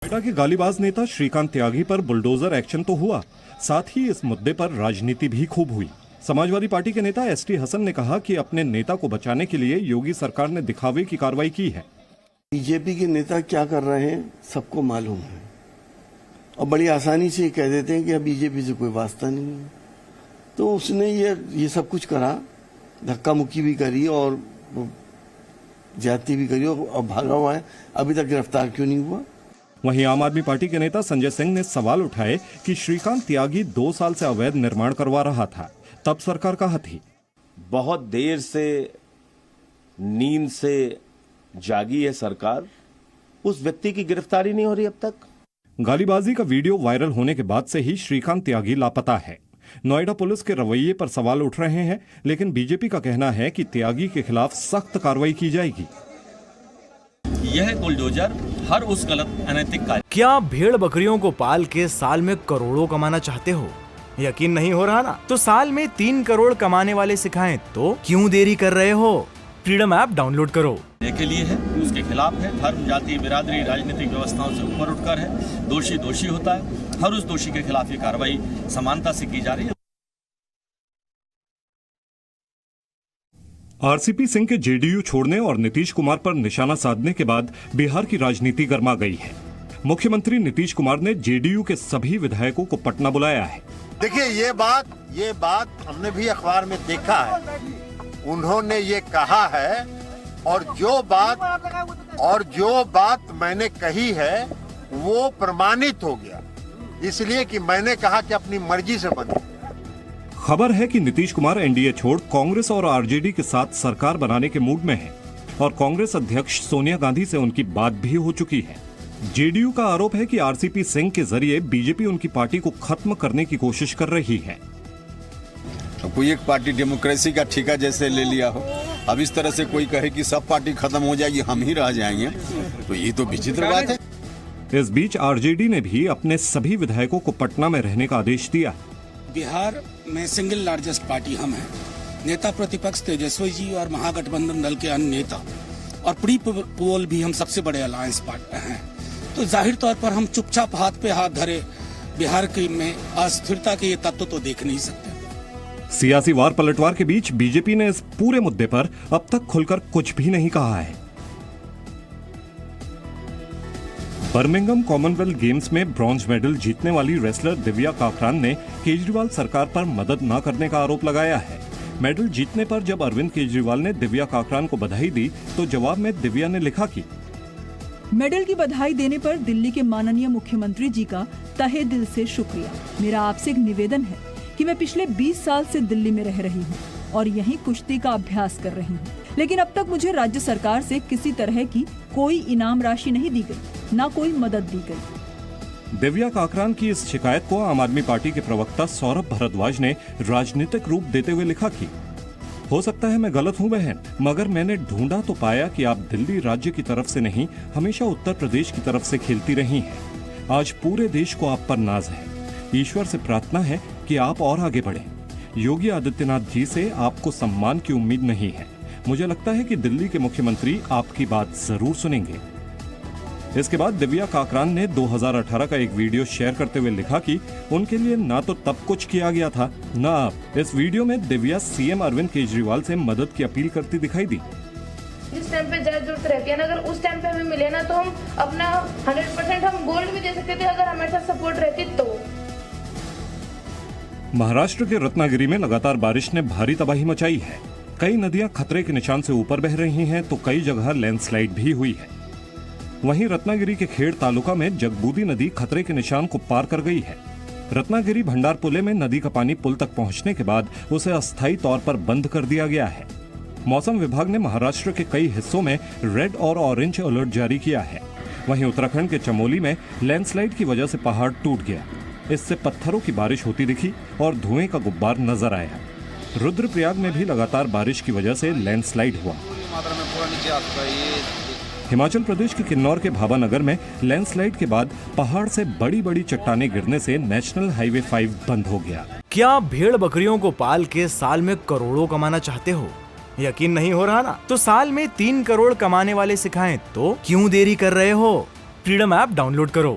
नोएडा के गालीबाज नेता श्रीकांत त्यागी पर बुलडोजर एक्शन तो हुआ, साथ ही इस मुद्दे पर राजनीति भी खूब हुई। समाजवादी पार्टी के नेता एसटी हसन ने कहा कि अपने नेता को बचाने के लिए योगी सरकार ने दिखावे की कार्रवाई की है। बीजेपी के नेता क्या कर रहे हैं सबको मालूम है और बड़ी आसानी से कह देते हैं कि अब बीजेपी से कोई वास्ता नहीं है। तो उसने ये सब कुछ करा, धक्का मुक्की भी करी और ज्यादती भी करी और भागा हुआ है। अभी तक गिरफ्तार क्यों नहीं हुआ? वहीं आम आदमी पार्टी के नेता संजय सिंह ने सवाल उठाए कि श्रीकांत त्यागी 2 साल से अवैध निर्माण करवा रहा था, तब सरकार कहाँ थी? बहुत देर से नींद से जागी है सरकार, उस व्यक्ति की गिरफ्तारी नहीं हो रही अब तक। गालीबाजी का वीडियो वायरल होने के बाद से ही श्रीकांत त्यागी लापता है। नोएडा पुलिस के रवैये पर सवाल उठ रहे हैं, लेकिन बीजेपी का कहना है कि त्यागी के खिलाफ सख्त कार्रवाई की जाएगी। यह बुलडोजर हर उस गलत अनैतिक कार्य। क्या भेड़ बकरियों को पाल के साल में करोड़ों कमाना चाहते हो? यकीन नहीं हो रहा ना? तो साल में 3 करोड़ कमाने वाले सिखाएं तो क्यों देरी कर रहे हो? फ्रीडम ऐप डाउनलोड करो। के लिए है, उसके खिलाफ है। धर्म, जाति, बिरादरी, राजनीतिक व्यवस्थाओं से ऊपर उठकर है। दोषी दोषी होता है। हर उस दोषी के खिलाफ ये कार्रवाई समानता से की जा रही है। आरसीपी सिंह के जेडीयू छोड़ने और नीतीश कुमार पर निशाना साधने के बाद बिहार की राजनीति गर्मा गई है। मुख्यमंत्री नीतीश कुमार ने जेडीयू के सभी विधायकों को पटना बुलाया है। देखिए ये बात हमने भी अखबार में देखा है। उन्होंने ये कहा है और जो बात मैंने कही है वो प्रमाणित हो गया, इसलिए कि मैंने कहा कि अपनी मर्जी से बने। खबर है कि नीतीश कुमार एनडीए छोड़ कांग्रेस और आरजेडी के साथ सरकार बनाने के मूड में हैं और कांग्रेस अध्यक्ष सोनिया गांधी से उनकी बात भी हो चुकी है। जेडीयू का आरोप है कि आरसीपी सिंह के जरिए बीजेपी उनकी पार्टी को खत्म करने की कोशिश कर रही है। तो कोई एक पार्टी डेमोक्रेसी का ठेका जैसे ले लिया हो, अब इस तरह से कोई कहे कि सब पार्टी खत्म हो जाएगी, हम ही रह जाएंगे, तो ये तो विचित्र बात है। इस बीच आरजेडी ने भी अपने सभी विधायकों को पटना में रहने का आदेश दिया। बिहार में सिंगल लार्जेस्ट पार्टी हम हैं। नेता प्रतिपक्ष तेजस्वी जी और महागठबंधन दल के अन्य नेता और प्री पोल भी हम सबसे बड़े अलायंस पार्टनर हैं। तो जाहिर तौर पर हम चुपचाप हाथ पे हाथ धरे बिहार की में अस्थिरता के ये तत्व तो देख नहीं सकते। सियासी वार पलटवार के बीच बीजेपी ने इस पूरे मुद्दे पर अब तक खुलकर कुछ भी नहीं कहा है। बर्मिंघम कॉमनवेल्थ गेम्स में ब्रॉन्ज मेडल जीतने वाली रेसलर दिव्या काकरान ने केजरीवाल सरकार पर मदद न करने का आरोप लगाया है। मेडल जीतने पर जब अरविंद केजरीवाल ने दिव्या काकरान को बधाई दी तो जवाब में दिव्या ने लिखा कि मेडल की बधाई देने पर दिल्ली के माननीय मुख्यमंत्री जी का तहे दिल से शुक्रिया। मेरा आपसे एक निवेदन है कि मैं पिछले 20 साल से दिल्ली में रह रही हूँ और यहीं कुश्ती का अभ्यास कर रही हूँ, लेकिन अब तक मुझे राज्य सरकार से किसी तरह की कोई इनाम राशि नहीं दी गई, ना कोई मदद दी गई। दिव्या काकरान की इस शिकायत को आम आदमी पार्टी के प्रवक्ता सौरभ भारद्वाज ने राजनीतिक रूप देते हुए लिखा कि हो सकता है मैं गलत हूं बहन, मगर मैंने ढूंढा तो पाया कि आप दिल्ली राज्य की तरफ से नहीं, हमेशा उत्तर प्रदेश की तरफ से खेलती रही हैं। आज पूरे देश को आप पर नाज है। ईश्वर से प्रार्थना है कि आप और आगे बढ़ें। योगी आदित्यनाथ जी से आपको सम्मान की उम्मीद नहीं है। मुझे लगता है कि दिल्ली के मुख्यमंत्री आपकी बात जरूर सुनेंगे। इसके बाद दिव्या काकरान ने 2018 का एक वीडियो शेयर करते हुए लिखा कि उनके लिए ना तो तब कुछ किया गया था, ना अब। इस वीडियो में दिव्या सीएम अरविंद केजरीवाल से मदद की अपील करती दिखाई दी। जिस टाइम पे ज्यादा जरूरत रहती है ना, अगर उस टाइम पे हमें मिले ना तो हम अपना 100% हम गोल्ड भी दे सकते थे अगर हमारे साथ सपोर्ट रहती तो। महाराष्ट्र के रत्नागिरी में लगातार बारिश ने भारी तबाही मचाई है। कई नदियां खतरे के निशान से ऊपर बह रही हैं तो कई जगह लैंडस्लाइड भी हुई है। वहीं रत्नागिरी के खेड़ तालुका में जगबूदी नदी खतरे के निशान को पार कर गई है। रत्नागिरी भंडारपुले में नदी का पानी पुल तक पहुंचने के बाद उसे अस्थायी तौर पर बंद कर दिया गया है। मौसम विभाग ने महाराष्ट्र के कई हिस्सों में रेड और ऑरेंज अलर्ट जारी किया है। वहीं उत्तराखंड के चमोली में लैंडस्लाइड की वजह से पहाड़ टूट गया। इससे पत्थरों की बारिश होती दिखी और धुएं का गुब्बार नजर आया। रुद्रप्रयाग में भी लगातार बारिश की वजह से लैंडस्लाइड हुआ। हिमाचल प्रदेश के किन्नौर के भाबानगर में लैंडस्लाइड के बाद पहाड़ से बड़ी बड़ी चट्टानें गिरने से नेशनल हाईवे 5 बंद हो गया। क्या भेड़ बकरियों को पाल के साल में करोड़ों कमाना चाहते हो? यकीन नहीं हो रहा ना? तो साल में 3 करोड़ कमाने वाले सिखाएं तो क्यों देरी कर रहे हो? फ्रीडम ऐप डाउनलोड करो।